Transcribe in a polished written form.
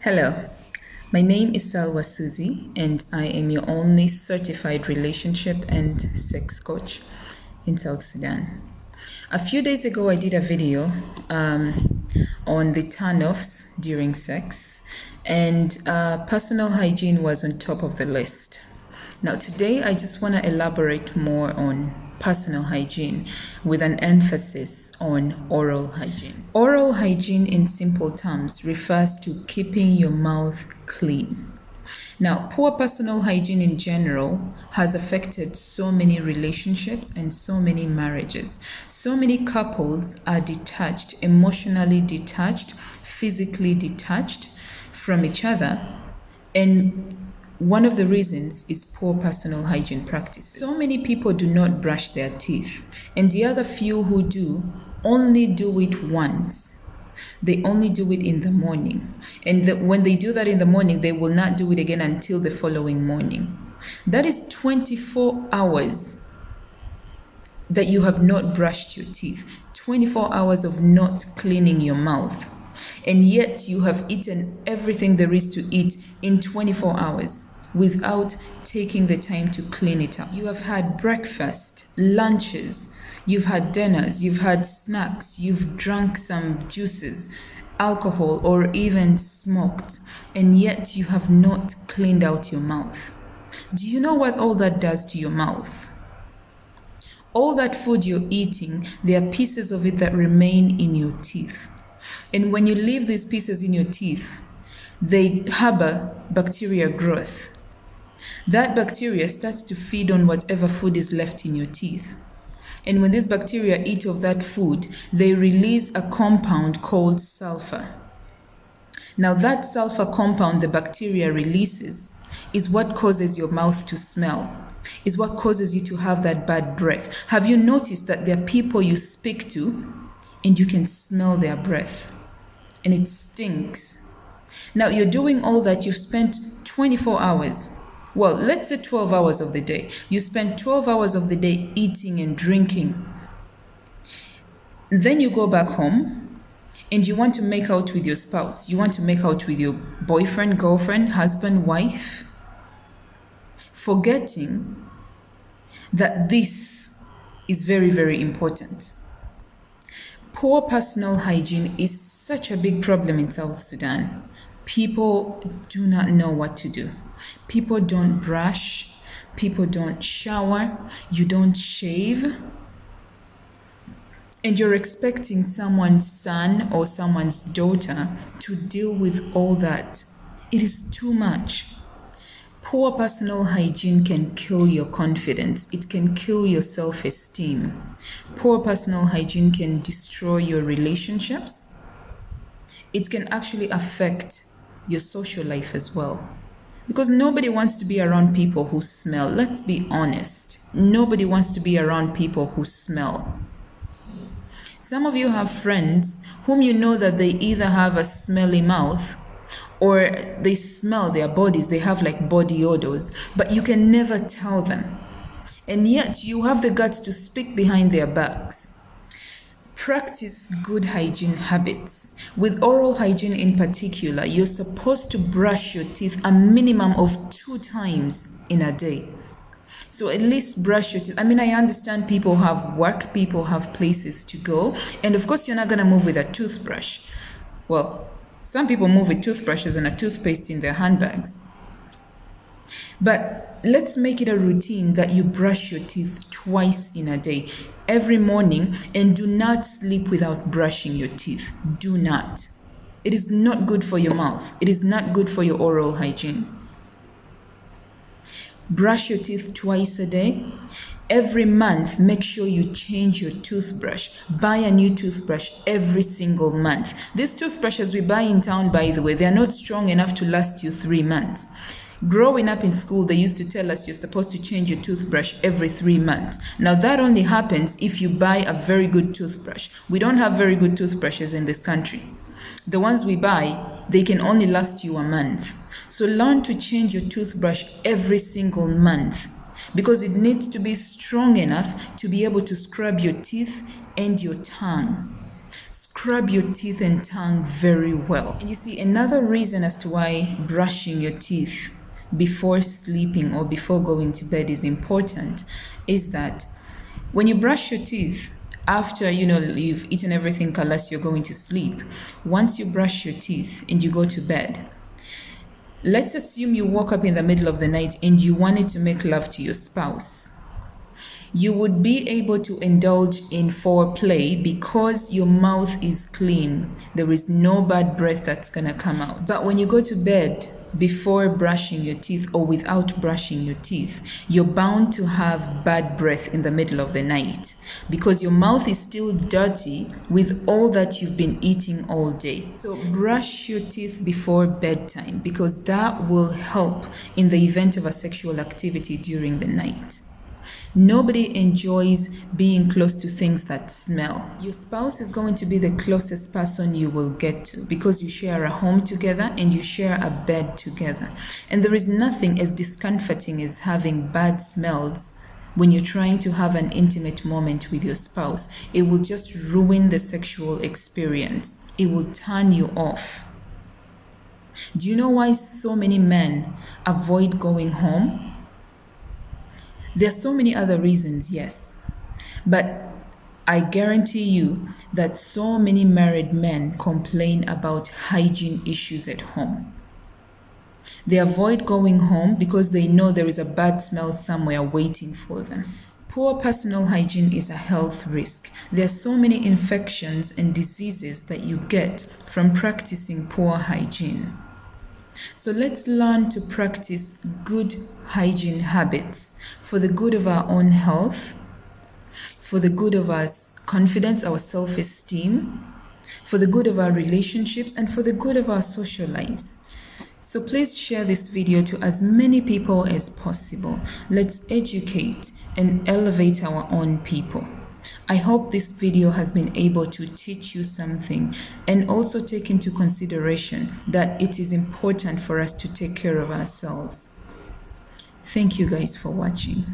Hello, my name is Salwa Suzy, and I am your only certified relationship and sex coach in South Sudan. A few days ago, I did a video on the turn-offs during sex, and personal hygiene was on top of the list. Now, today, I just want to elaborate more on personal hygiene with an emphasis on oral hygiene. Oral hygiene, in simple terms, refers to keeping your mouth clean. Now, poor personal hygiene in general has affected so many relationships and so many marriages. So many couples are detached, emotionally detached, physically detached from each other, and one of the reasons is poor personal hygiene practices. So many people do not brush their teeth, and the other few who do only do it once. They only do it in the morning. And when they do that in the morning, they will not do it again until the following morning. That is 24 hours that you have not brushed your teeth, 24 hours of not cleaning your mouth. And yet you have eaten everything there is to eat in 24 hours without taking the time to clean it up. You have had breakfast, lunches, you've had dinners, you've had snacks, you've drunk some juices, alcohol, or even smoked, and yet you have not cleaned out your mouth. Do you know what all that does to your mouth? All that food you're eating, there are pieces of it that remain in your teeth. And when you leave these pieces in your teeth, they harbor bacteria growth. That bacteria starts to feed on whatever food is left in your teeth. And when these bacteria eat of that food, they release a compound called sulfur. Now that sulfur compound the bacteria releases is what causes your mouth to smell, is what causes you to have that bad breath. Have you noticed that there are people you speak to and you can smell their breath and it stinks? Now you're doing all that, you've spent 24 hours. Well, let's say 12 hours of the day. You spend 12 hours of the day eating and drinking. Then you go back home and you want to make out with your spouse. You want to make out with your boyfriend, girlfriend, husband, wife, forgetting that this is very, very important. Poor personal hygiene is such a big problem in South Sudan. People do not know what to do. People don't brush, people don't shower, you don't shave, and you're expecting someone's son or someone's daughter to deal with all that. It is too much. Poor personal hygiene can kill your confidence. It can kill your self-esteem. Poor personal hygiene can destroy your relationships. It can actually affect your social life as well. Because nobody wants to be around people who smell. Let's be honest. Nobody wants to be around people who smell. Some of you have friends whom you know that they either have a smelly mouth or they smell their bodies. They have like body odors, but you can never tell them. And yet you have the guts to speak behind their backs. Practice good hygiene habits. With oral hygiene in particular, you're supposed to brush your teeth a minimum of 2 times in a day. So at least brush your teeth. I mean, I understand people have work, people have places to go, and of course you're not going to move with a toothbrush. Well, some people move with toothbrushes and a toothpaste in their handbags. But let's make it a routine that you brush your teeth twice in a day, every morning, and do not sleep without brushing your teeth. Do not. It is not good for your mouth. It is not good for your oral hygiene. Brush your teeth twice a day. Every month, make sure you change your toothbrush. Buy a new toothbrush every single month. These toothbrushes we buy in town, by the way, they are not strong enough to last you 3 months. Growing up in school, they used to tell us you're supposed to change your toothbrush every 3 months. Now that only happens if you buy a very good toothbrush. We don't have very good toothbrushes in this country. The ones we buy, they can only last you a month. So learn to change your toothbrush every single month because it needs to be strong enough to be able to scrub your teeth and your tongue. scrub your teeth and tongue very well. And you see, another reason as to why brushing your teeth before sleeping or before going to bed is important is that when you brush your teeth after you've eaten everything unless you're going to sleep, once you brush your teeth and you go to bed, let's assume you woke up in the middle of the night and you wanted to make love to your spouse. You would be able to indulge in foreplay because your mouth is clean. There is no bad breath that's gonna come out. But when you go to bed before brushing your teeth or without brushing your teeth, you're bound to have bad breath in the middle of the night because your mouth is still dirty with all that you've been eating all day. So brush your teeth before bedtime because that will help in the event of a sexual activity during the night. Nobody enjoys being close to things that smell. Your spouse is going to be the closest person you will get to because you share a home together and you share a bed together. And there is nothing as discomforting as having bad smells when you're trying to have an intimate moment with your spouse. It will just ruin the sexual experience. It will turn you off. Do you know why so many men avoid going home? There are so many other reasons, yes, but I guarantee you that so many married men complain about hygiene issues at home. They avoid going home because they know there is a bad smell somewhere waiting for them. Poor personal hygiene is a health risk. There are so many infections and diseases that you get from practicing poor hygiene. So let's learn to practice good hygiene habits for the good of our own health, for the good of our confidence, our self-esteem, for the good of our relationships, and for the good of our social lives. So please share this video to as many people as possible. Let's educate and elevate our own people. I hope this video has been able to teach you something and also take into consideration that it is important for us to take care of ourselves. Thank you guys for watching.